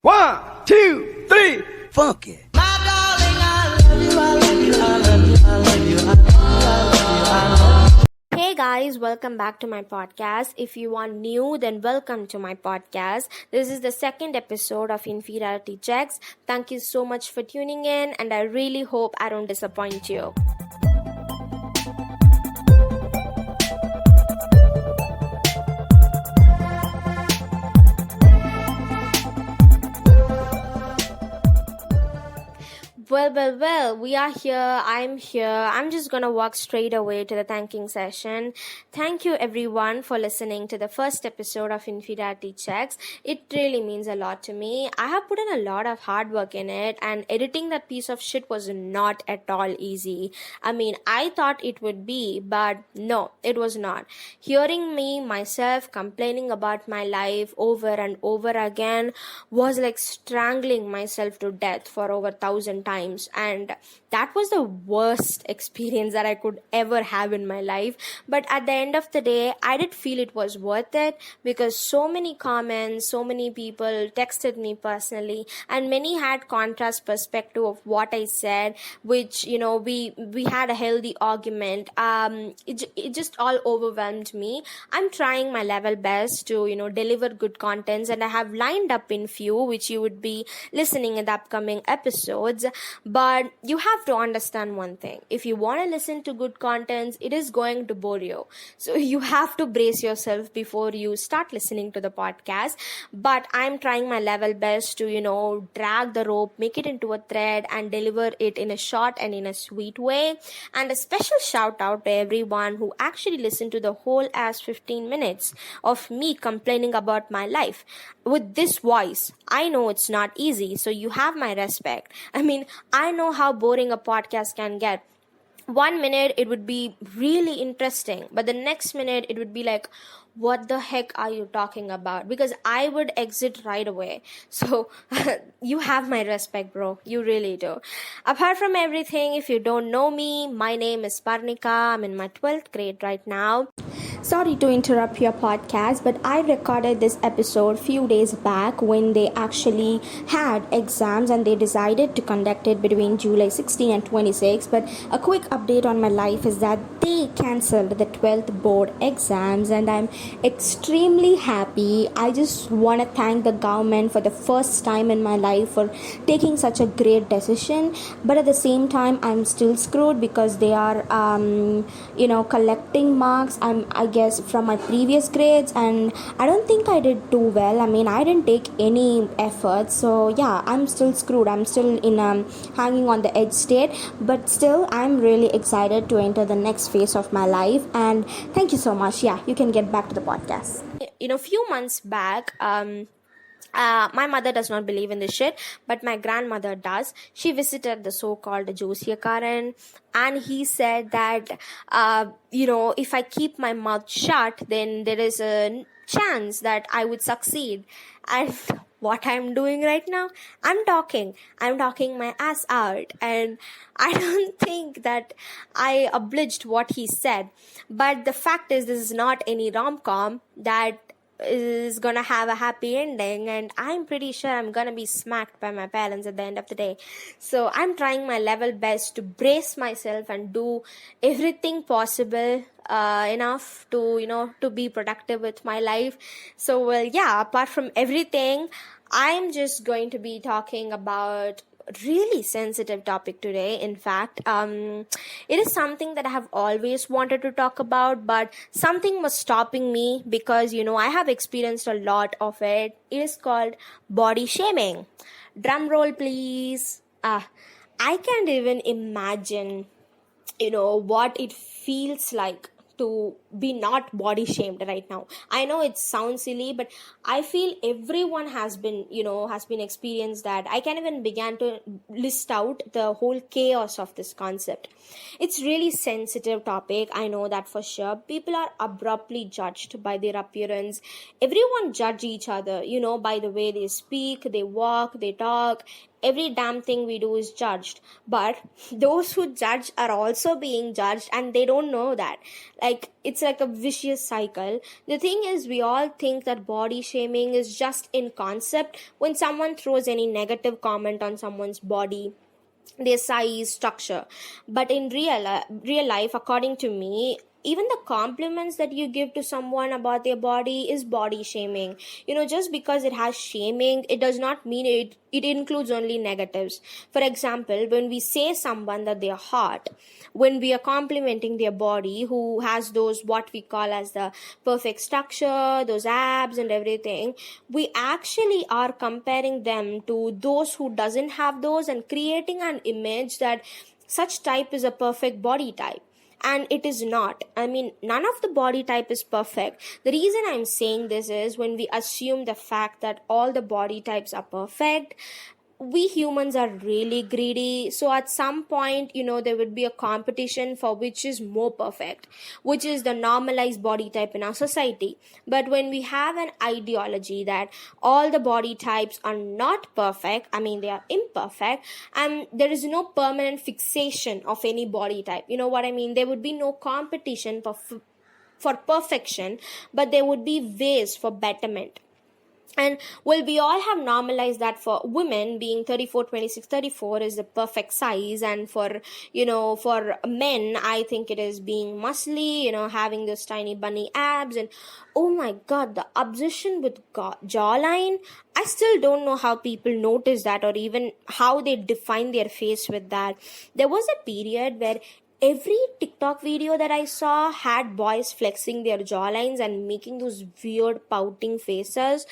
1, 2, 3, funk it. Hey guys, welcome back to my podcast. If you are new, then welcome to my podcast. This is the second episode of Inferiority Checks. Thank you so much for tuning in, and I really hope I don't disappoint you. Well, we are here. I'm here. I'm just gonna walk straight away to the thanking session. Thank you everyone for listening to the first episode of Inferiority Checks. It really means a lot to me. I have put in a lot of hard work in it, and editing that piece of shit was not at all easy. I mean, I thought it would be, but no, it was not. Hearing me, myself, complaining about my life over and over again was like strangling myself to death for over 1,000 times, and that was the worst experience that I could ever have in my life. But at the end of the day, I did feel it was worth it, because so many comments, so many people texted me personally, and many had contrast perspective of what I said, which we had a healthy argument. It just all overwhelmed me. I'm trying my level best to deliver good contents, and I have lined up in few which you would be listening in the upcoming episodes. But you have to understand one thing: if you want to listen to good contents, it is going to bore you, so you have to brace yourself before you start listening to the podcast. But I'm trying my level best to drag the rope, make it into a thread, and deliver it in a short and in a sweet way. And a special shout out to everyone who actually listened to the whole ass 15 minutes of me complaining about my life with this voice. I know it's not easy, so you have my respect. I mean, I know how boring a podcast can get. 1 minute it would be really interesting, but the next minute it would be like, what the heck are you talking about? Because I would exit right away. So you have my respect, bro. You really do. Apart from everything, if you don't know me, my name is Parnika. I'm in my 12th grade right now. Sorry to interrupt your podcast, but I recorded this episode few days back when they actually had exams, and they decided to conduct it between July 16 and 26. But a quick update on my life is that they cancelled the 12th board exams, and I'm extremely happy. I just want to thank the government for the first time in my life for taking such a great decision. But at the same time, I'm still screwed because they are collecting marks, I guess, from my previous grades, and I don't think I did too well. I mean, I didn't take any effort, so yeah, I'm still screwed. I'm still in hanging on the edge state, but still I'm really excited to enter the next phase of my life. And thank you so much. Yeah, you can get back to the podcast. Few months back, my mother does not believe in this shit, but my grandmother does. She visited the so-called Josiya Karan, and he said that if I keep my mouth shut, then there is a chance that I would succeed. And what I'm doing right now, I'm talking my ass out, and I don't think that I obliged what he said. But the fact is, this is not any rom-com that is gonna have a happy ending, and I'm pretty sure I'm gonna be smacked by my parents at the end of the day. So I'm trying my level best to brace myself and do everything possible enough to be productive with my life. So apart from everything, I'm just going to be talking about really sensitive topic today. In fact, it is something that I have always wanted to talk about, but something was stopping me because I have experienced a lot of it. It is called body shaming. Drum roll please. I can't even imagine what it feels like to be not body shamed right now. I know it sounds silly, but I feel everyone has been experienced that. I can't even begin to list out the whole chaos of this concept. It's really sensitive topic, I know that for sure. People are abruptly judged by their appearance. Everyone judge each other by the way they speak, they walk, they talk. Every damn thing we do is judged. But those who judge are also being judged, and they don't know that. Like, it's like a vicious cycle. The thing is, we all think that body shaming is just in concept when someone throws any negative comment on someone's body, their size, structure. But in real life, according to me, even the compliments that you give to someone about their body is body shaming. Just because it has shaming, it does not mean it includes only negatives. For example, when we say someone that they are hot, when we are complimenting their body, who has those what we call as the perfect structure, those abs and everything, we actually are comparing them to those who doesn't have those and creating an image that such type is a perfect body type. And it is not. I mean, none of the body type is perfect. The reason I'm saying this is, when we assume the fact that all the body types are perfect, we humans are really greedy. So at some point, there would be a competition for which is more perfect, which is the normalized body type in our society. But when we have an ideology that all the body types are not perfect, I mean, they are imperfect, and there is no permanent fixation of any body type. You know what I mean? There would be no competition for perfection, but there would be ways for betterment. And well, we all have normalized that for women being 34, 26, 34 is the perfect size. And for men, I think it is being muscly, having those tiny bunny abs. And oh my God, the obsession with jawline. I still don't know how people notice that, or even how they define their face with that. There was a period where every TikTok video that I saw had boys flexing their jawlines and making those weird pouting faces.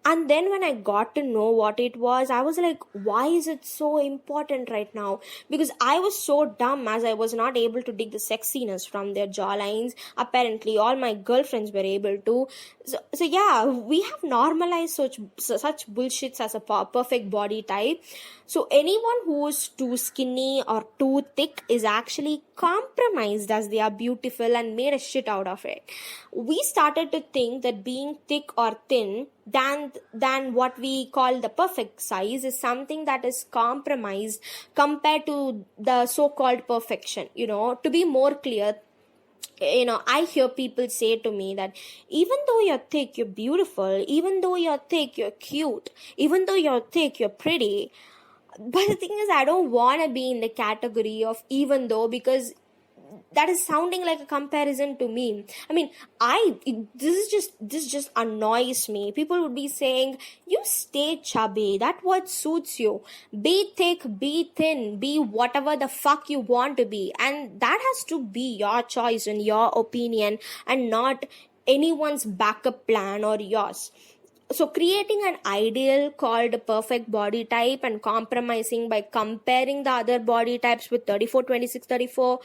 And then when I got to know what it was, I was like, why is it so important right now? Because I was so dumb, as I was not able to dig the sexiness from their jawlines. Apparently, all my girlfriends were able to. So yeah, we have normalized such bullshits as a perfect body type. So anyone who is too skinny or too thick is actually compromised as they are beautiful and made a shit out of it. We started to think that being thick or thin than what we call the perfect size is something that is compromised compared to the so-called perfection. To be more clear, I hear people say to me that even though you're thick, you're beautiful. Even though you're thick, you're cute. Even though you're thick, you're pretty. But the thing is, I don't want to be in the category of even though, because that is sounding like a comparison to me. I mean, this just annoys me. People would be saying, you stay chubby, that's what suits you. Be thick, be thin, be whatever the fuck you want to be. And that has to be your choice and your opinion, and not anyone's backup plan or yours. So creating an ideal called a perfect body type and compromising by comparing the other body types with 34, 26, 34,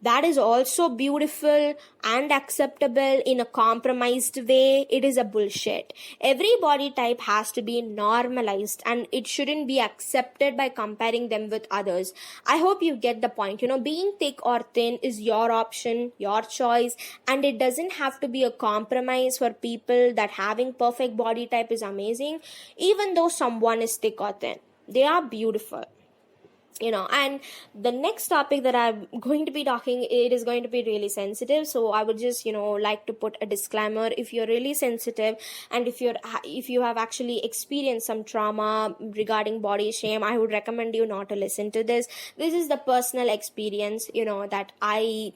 that is also beautiful and acceptable in a compromised way. It is a bullshit. Every body type has to be normalized, and it shouldn't be accepted by comparing them with others. I hope you get the point. Being thick or thin is your option, your choice, and it doesn't have to be a compromise for people that having perfect body type is amazing. Even though someone is thick or thin, they are beautiful. And the next topic that I'm going to be talking, it is going to be really sensitive. So I would just, like to put a disclaimer. If you're really sensitive, and if you have actually experienced some trauma regarding body shame, I would recommend you not to listen to this. This is the personal experience, that I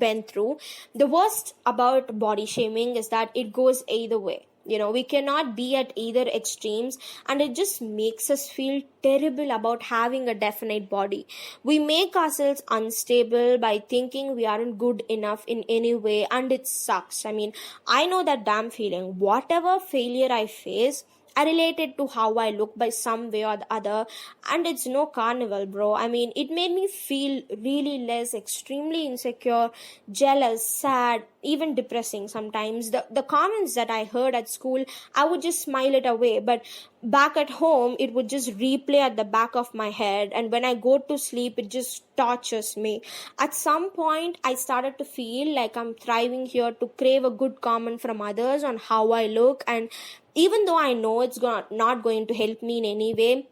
went through. The worst about body shaming is that it goes either way. We cannot be at either extremes, and it just makes us feel terrible about having a definite body. We make ourselves unstable by thinking we aren't good enough in any way, and it sucks. I mean, I know that damn feeling. Whatever failure I face, I related to how I look by some way or the other, and it's no carnival, bro. I mean, it made me feel really less, extremely insecure, jealous, sad, even depressing sometimes. The comments that I heard at school, I would just smile it away, but back at home, it would just replay at the back of my head, and when I go to sleep, it just tortures me. At some point, I started to feel like I'm thriving here to crave a good comment from others on how I look, and even though I know it's not going to help me in any way,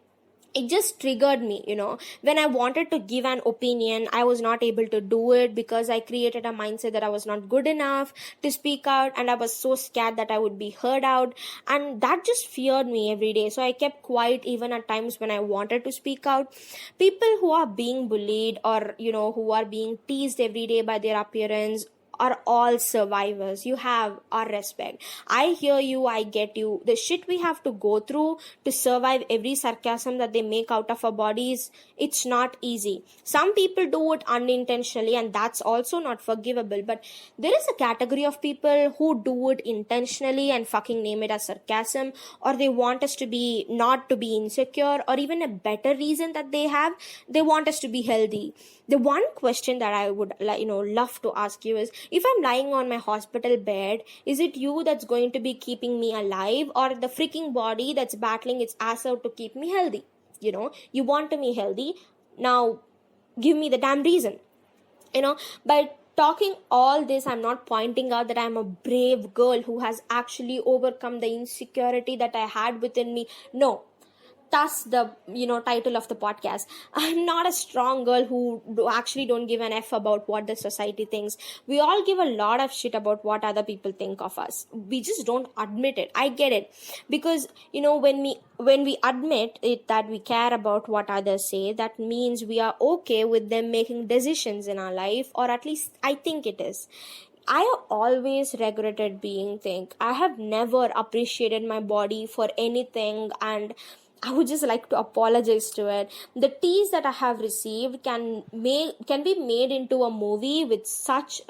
it just triggered me, when I wanted to give an opinion, I was not able to do it because I created a mindset that I was not good enough to speak out, and I was so scared that I would be heard out, and that just feared me every day. So I kept quiet even at times when I wanted to speak out. People who are being bullied, or who are being teased every day by their appearance, are all survivors. You have our respect. I hear you, I get you. The shit we have to go through to survive every sarcasm that they make out of our bodies, it's not easy. Some people do it unintentionally, and that's also not forgivable. But there is a category of people who do it intentionally and fucking name it as sarcasm, or they want us to be not to be insecure, or even a better reason that they want us to be healthy. The one question that I would love to ask you is, if I'm lying on my hospital bed, is it you that's going to be keeping me alive, or the freaking body that's battling its ass out to keep me healthy? You want me healthy, now give me the damn reason. By talking all this, I'm not pointing out that I'm a brave girl who has actually overcome the insecurity that I had within me. No, thus the title of the podcast. I'm not a strong girl who actually don't give an F about what the society thinks. We all give a lot of shit about what other people think of us. We just don't admit it. I get it, because when we admit it that we care about what others say, that means we are okay with them making decisions in our life, or at least I think it is. I have always regretted being thin. I have never appreciated my body for anything, and I would just like to apologize to it. The tease that I have received can be made into a movie with such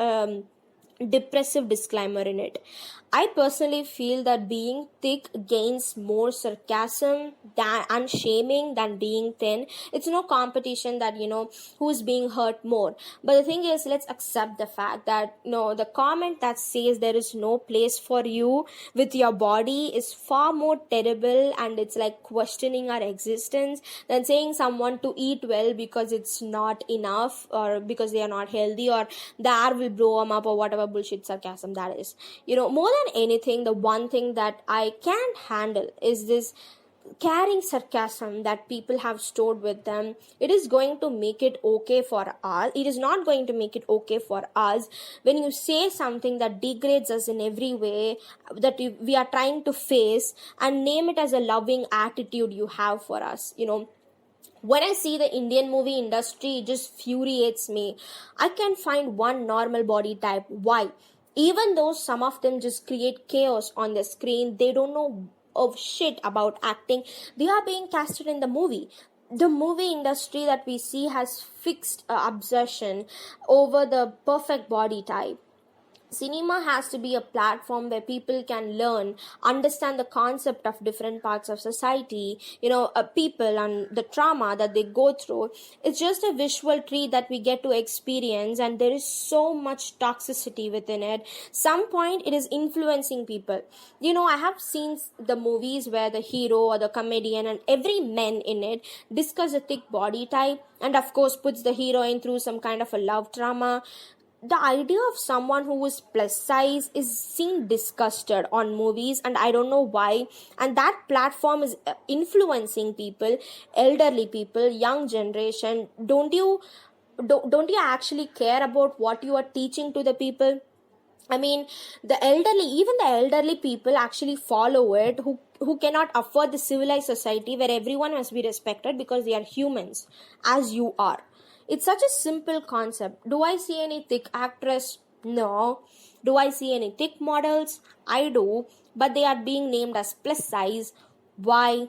depressive disclaimer in it. I personally feel that being thick gains more sarcasm and shaming than being thin. It's no competition that, who's being hurt more. But the thing is, let's accept the fact that, the comment that says there is no place for you with your body is far more terrible, and it's like questioning our existence, than saying someone to eat well because it's not enough, or because they are not healthy, or the air will blow them up, or whatever bullshit sarcasm that is. More than anything, the one thing that I can't handle is this carrying sarcasm that people have stored with them. It is going to make it okay for us. It is not going to make it okay for us when you say something that degrades us in every way that we are trying to face, and name it as a loving attitude you have for us. When I see the Indian movie industry, it just infuriates me. I can find one normal body type. Why? Even though some of them just create chaos on the screen, they don't know of shit about acting. They are being casted in the movie. The movie industry that we see has fixed obsession over the perfect body type. Cinema has to be a platform where people can learn, understand the concept of different parts of society, people and the trauma that they go through. It's just a visual treat that we get to experience, and there is so much toxicity within it. Some point it is influencing people. I have seen the movies where the hero or the comedian and every man in it discuss a thick body type, and of course puts the heroine through some kind of a love trauma. The idea of someone who is plus size is seen disgusted on movies, and I don't know why. And that platform is influencing people, elderly people, young generation. Don't you actually care about what you are teaching to the people? I mean, even the elderly people actually follow it, who cannot afford the civilized society where everyone must be respected because they are humans, as you are. It's such a simple concept. Do I see any thick actress? No. Do I see any thick models? I do. But they are being named as plus size. Why?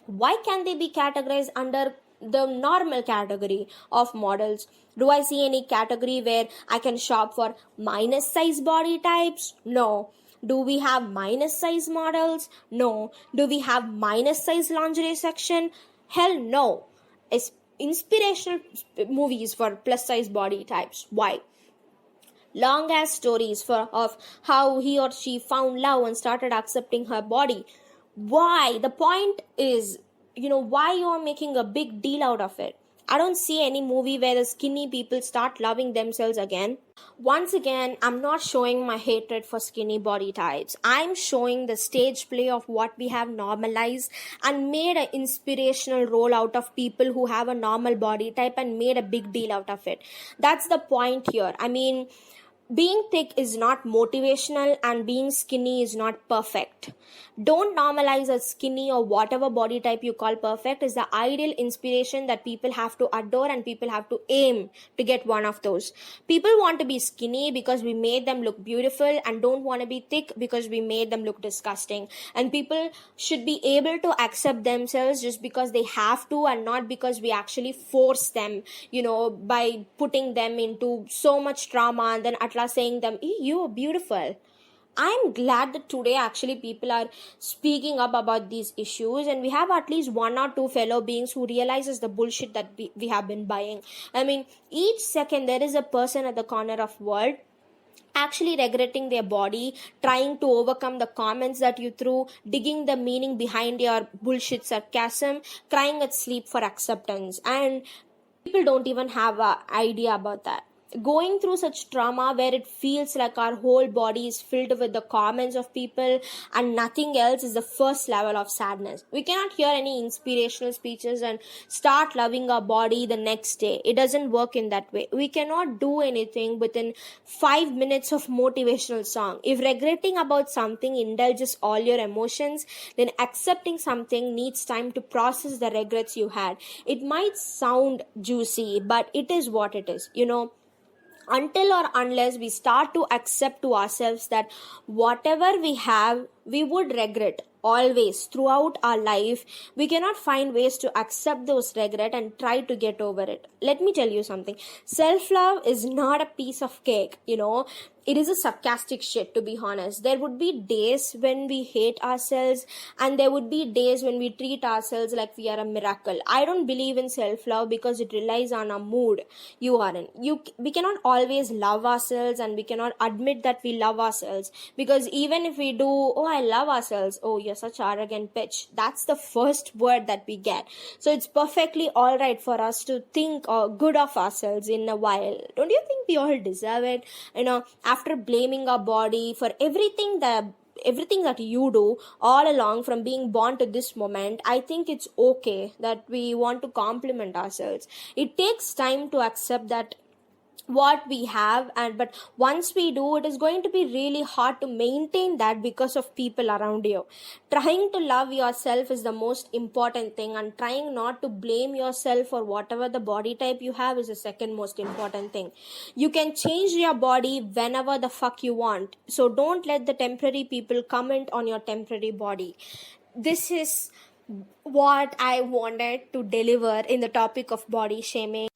Why can't they be categorized under the normal category of models? Do I see any category where I can shop for minus size body types? No. Do we have minus size models? No. Do we have minus size lingerie section? Hell no. It's inspirational movies for plus size body types. Why? Long ass stories of how he or she found love and started accepting her body. Why? The point is, why you are making a big deal out of it. I don't see any movie where the skinny people start loving themselves again. Once again, I'm not showing my hatred for skinny body types. I'm showing the stage play of what we have normalized and made an inspirational role out of people who have a normal body type and made a big deal out of it. That's the point here. I mean, being thick is not motivational and being skinny is not perfect. Don't normalize a skinny or whatever body type you call perfect is the ideal inspiration that people have to adore and people have to aim to get one of those. People want to be skinny because we made them look beautiful and don't want to be thick because we made them look disgusting. And people should be able to accept themselves just because they have to and not because we actually force them, by putting them into so much trauma and then at last saying them, you are beautiful. I'm glad that today actually people are speaking up about these issues and we have at least one or two fellow beings who realizes the bullshit that we have been buying. I mean, each second there is a person at the corner of world actually regretting their body, trying to overcome the comments that you threw, digging the meaning behind your bullshit sarcasm, crying at sleep for acceptance. And people don't even have an idea about that. Going through such trauma where it feels like our whole body is filled with the comments of people and nothing else is the first level of sadness. We cannot hear any inspirational speeches and start loving our body the next day. It doesn't work in that way. We cannot do anything within 5 minutes of motivational song. If regretting about something indulges all your emotions, then accepting something needs time to process the regrets you had. It might sound juicy, but it is what it is, until or unless we start to accept to ourselves that whatever we have, we would regret always throughout our life, we cannot find ways to accept those regret and try to get over it. Let me tell you something. Self-love is not a piece of cake, It is a sarcastic shit, to be honest. There would be days when we hate ourselves and there would be days when we treat ourselves like we are a miracle. I don't believe in self-love because it relies on a mood you are in. We cannot always love ourselves and we cannot admit that we love ourselves because even if we do, I love ourselves, you're such arrogant bitch. That's the first word that we get. So it's perfectly alright for us to think good of ourselves in a while. Don't you think we all deserve it? After blaming our body for everything that you do all along from being born to this moment, I think it's okay that we want to compliment ourselves. It takes time to accept that what we have, but once we do, it is going to be really hard to maintain that because of people around you. Trying to love yourself is the most important thing, and trying not to blame yourself for whatever the body type you have is the second most important thing. You can change your body whenever the fuck you want, so don't let the temporary people comment on your temporary body. This is what I wanted to deliver in the topic of body shaming.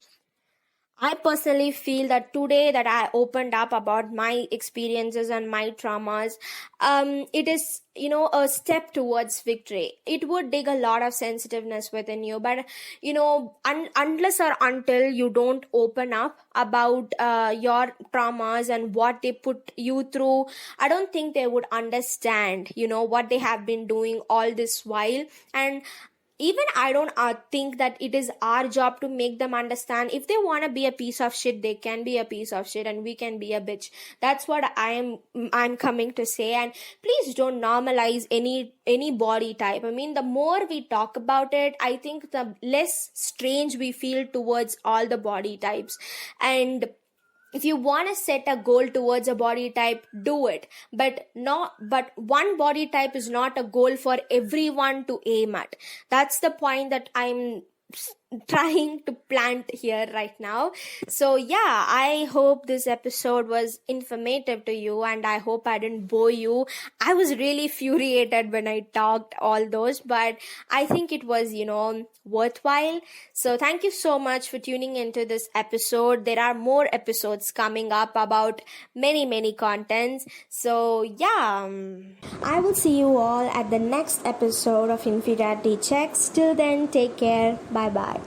I personally feel that today that I opened up about my experiences and my traumas, it is, a step towards victory. It would dig a lot of sensitiveness within you, but, unless or until you don't open up about your traumas and what they put you through, I don't think they would understand, what they have been doing all this while. And even I don't think that it is our job to make them understand. If they want to be a piece of shit, they can be a piece of shit and we can be a bitch. That's what I'm coming to say. And please don't normalize any body type. I mean, the more we talk about it, I think the less strange we feel towards all the body types. And if you want to set a goal towards a body type, do it. But one body type is not a goal for everyone to aim at. That's the point that I'm trying to plant here right now. So yeah, I hope this episode was informative to you and I hope I didn't bore you. I was really infuriated when I talked all those, but I think it was, worthwhile. So thank you so much for tuning into this episode. There are more episodes coming up about many contents. So yeah, I will see you all at the next episode of Inferiority Checks. Till then, take care. Bye bye.